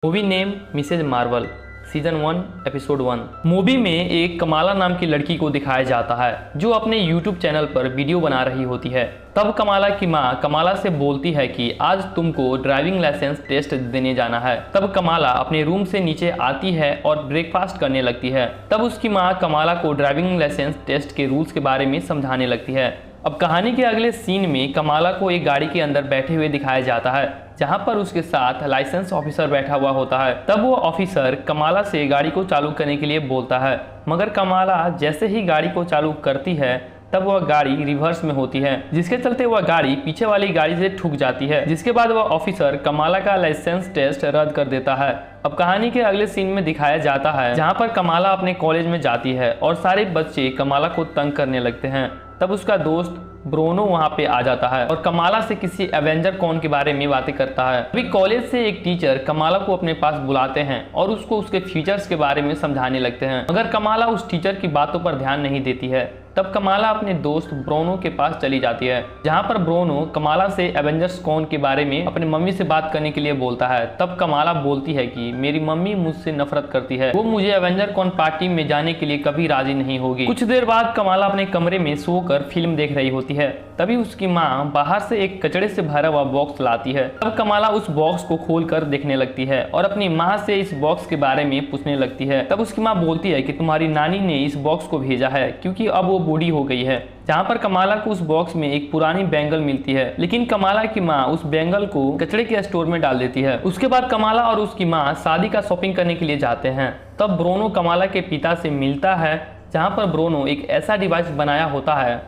Movie name Mrs Marvel season 1 episode 1। Movie में एक कमाला नाम की लड़की को दिखाया जाता है जो अपने यूट्यूब चैनल पर वीडियो बना रही होती है। तब कमाला की माँ कमाला से बोलती है कि आज तुमको ड्राइविंग लाइसेंस टेस्ट देने जाना है। तब कमाला अपने रूम से नीचे आती है और ब्रेकफास्ट करने लगती है। तब उसकी माँ कमाला को ड्राइविंग लाइसेंस टेस्ट के रूल्स के बारे में समझाने लगती है। अब कहानी के अगले सीन में कमाला को एक गाड़ी के अंदर बैठे हुए दिखाया जाता है जहां पर उसके साथ लाइसेंस ऑफिसर बैठा हुआ होता है। तब वो ऑफिसर कमाला से गाड़ी को चालू करने के लिए बोलता है, मगर कमाला जैसे ही गाड़ी को चालू करती है तब वह गाड़ी रिवर्स में होती है, जिसके चलते वह गाड़ी पीछे वाली गाड़ी से ठुक जाती है, जिसके बाद वह ऑफिसर कमाला का लाइसेंस टेस्ट रद्द कर देता है। अब कहानी के अगले सीन में दिखाया जाता है जहां पर कमाला अपने कॉलेज में जाती है और सारे बच्चे कमाला को तंग करने लगते हैं। तब उसका दोस्त ब्रोनो वहां पे आ जाता है और कमाला से किसी एवेंजर कॉन के बारे में बातें करता है। अभी कॉलेज से एक टीचर कमाला को अपने पास बुलाते हैं और उसको उसके फीचर्स के बारे में समझाने लगते हैं, मगर कमाला उस टीचर की बातों पर ध्यान नहीं देती है। तब कमाला अपने दोस्त ब्रोनो के पास चली जाती है जहां पर ब्रोनो कमाला से एवेंजर्स कॉन के बारे में अपनी मम्मी से बात करने के लिए बोलता है। तब कमाला बोलती है कि मेरी मम्मी मुझसे नफरत करती है, वो मुझे एवेंजर कॉन पार्टी में जाने के लिए कभी राजी नहीं होगी। कुछ देर बाद कमाला अपने कमरे में सोकर फिल्म देख रही होती है। तभी उसकी माँ बाहर से एक कचड़े से भरा हुआ बॉक्स लाती है। तब कमाला उस बॉक्स को खोलकर देखने लगती है और अपनी माँ से इस बॉक्स के बारे में पूछने लगती है। तब उसकी माँ बोलती है कि तुम्हारी नानी ने इस बॉक्स को भेजा है क्योंकि अब वो बूढ़ी हो गई है। जहाँ पर कमाला को उस बॉक्स में एक पुरानी बैंगल मिलती है, लेकिन कमाला की माँ उस बैंगल को कचड़े के स्टोर में डाल देती है। उसके बाद कमाला और उसकी माँ शादी का शॉपिंग करने के लिए जाते हैं। तब ब्रोनो कमाला के पिता से मिलता है जहाँ पर ब्रोनो एक ऐसा डिवाइस बनाया होता है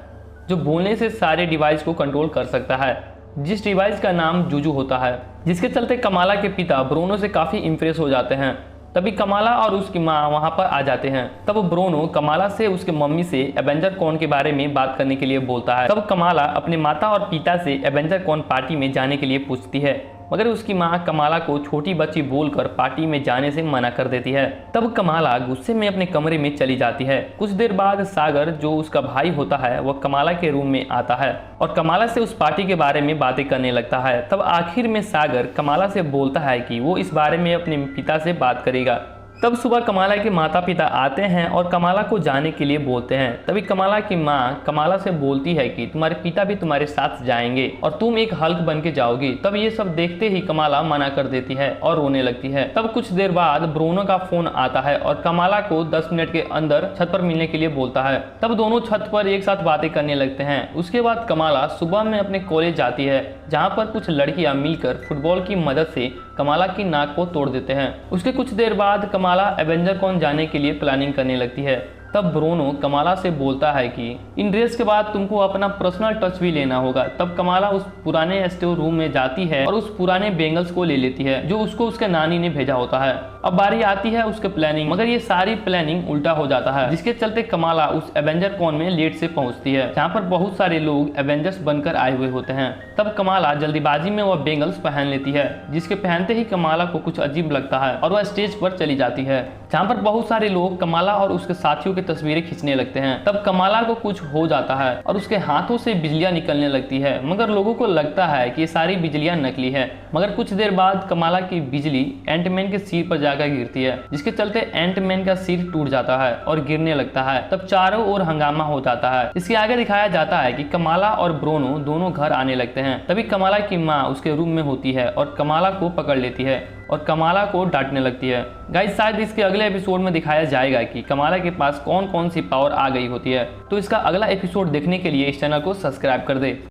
जो बोलने से सारे डिवाइस को कंट्रोल कर सकता है, जिस डिवाइस का नाम जुजू होता है, जिसके चलते कमाला के पिता ब्रोनो से काफी इंप्रेस हो जाते हैं। तभी कमाला और उसकी माँ वहां पर आ जाते हैं। तब ब्रोनो कमाला से उसके मम्मी से एवेंजर कॉन के बारे में बात करने के लिए बोलता है। तब कमाला अपने माता और पिता से एवेंजर कॉन पार्टी में जाने के लिए पूछती है, मगर उसकी माँ कमाला को छोटी बच्ची बोलकर पार्टी में जाने से मना कर देती है। तब कमाला गुस्से में अपने कमरे में चली जाती है। कुछ देर बाद सागर जो उसका भाई होता है वह कमाला के रूम में आता है और कमाला से उस पार्टी के बारे में बातें करने लगता है। तब आखिर में सागर कमाला से बोलता है कि वो इस बारे में अपने पिता से बात करेगा। तब सुबह कमाला के माता पिता आते हैं और कमाला को जाने के लिए बोलते हैं। तभी कमाला की माँ कमाला से बोलती है कि तुम्हारे पिता भी तुम्हारे साथ जाएंगे और तुम एक हल्क बन के जाओगी। तब ये सब देखते ही कमाला मना कर देती है और रोने लगती है। तब कुछ देर बाद ब्रोनो का फोन आता है और कमाला को 10 मिनट के अंदर छत पर मिलने के लिए बोलता है। तब दोनों छत पर एक साथ बातें करने लगते हैं। उसके बाद कमाला सुबह में अपने कॉलेज जाती है जहाँ पर कुछ लड़कियां मिलकर फुटबॉल की मदद से कमाला की नाक को तोड़ देते हैं। उसके कुछ देर बाद कमाला एवेंजर कॉन जाने के लिए प्लानिंग करने लगती है। तब ब्रोनो कमाला से बोलता है कि इन ड्रेस के बाद तुमको अपना पर्सनल टच भी लेना होगा। तब कमाला उस पुराने स्टोर रूम में जाती है और उस पुराने बेंगल्स को ले लेती है जो उसको उसके नानी ने भेजा होता है। अब बारी आती है उसके प्लानिंग, मगर ये सारी प्लानिंग उल्टा हो जाता है, जिसके चलते कमाला उस एवेंजर कॉन में लेट से पहुंचती है जहाँ पर बहुत सारे लोग एवेंजर्स बनकर आए हुए होते हैं। तब कमाला जल्दीबाजी में वह बेंगल्स पहन लेती है, जिसके पहनते ही कमाला को कुछ अजीब लगता है और वह स्टेज पर चली जाती है जहाँ पर बहुत सारे लोग कमाला और उसके साथियों की तस्वीरें खींचने लगते हैं। तब कमाला को कुछ हो जाता है और उसके हाथों से बिजलियां निकलने लगती है, मगर लोगों को लगता है कि ये सारी बिजलियां नकली है। मगर कुछ देर बाद कमाला की बिजली एंटमैन के सिर पर जाकर गिरती है, जिसके चलते एंटमैन का सिर टूट जाता है और गिरने लगता है। तब चारों ओर हंगामा हो जाता है। इसके आगे दिखाया जाता है कि कमाला और ब्रोनो दोनों घर आने लगते हैं। तभी कमाला की माँ उसके रूम में होती है और कमाला को पकड़ लेती है और कमाला को डांटने लगती है। गाइस शायद इसके अगले एपिसोड में दिखाया जाएगा कि कमाला के पास कौन कौन सी पावर आ गई होती है। तो इसका अगला एपिसोड देखने के लिए इस चैनल को सब्सक्राइब कर दे।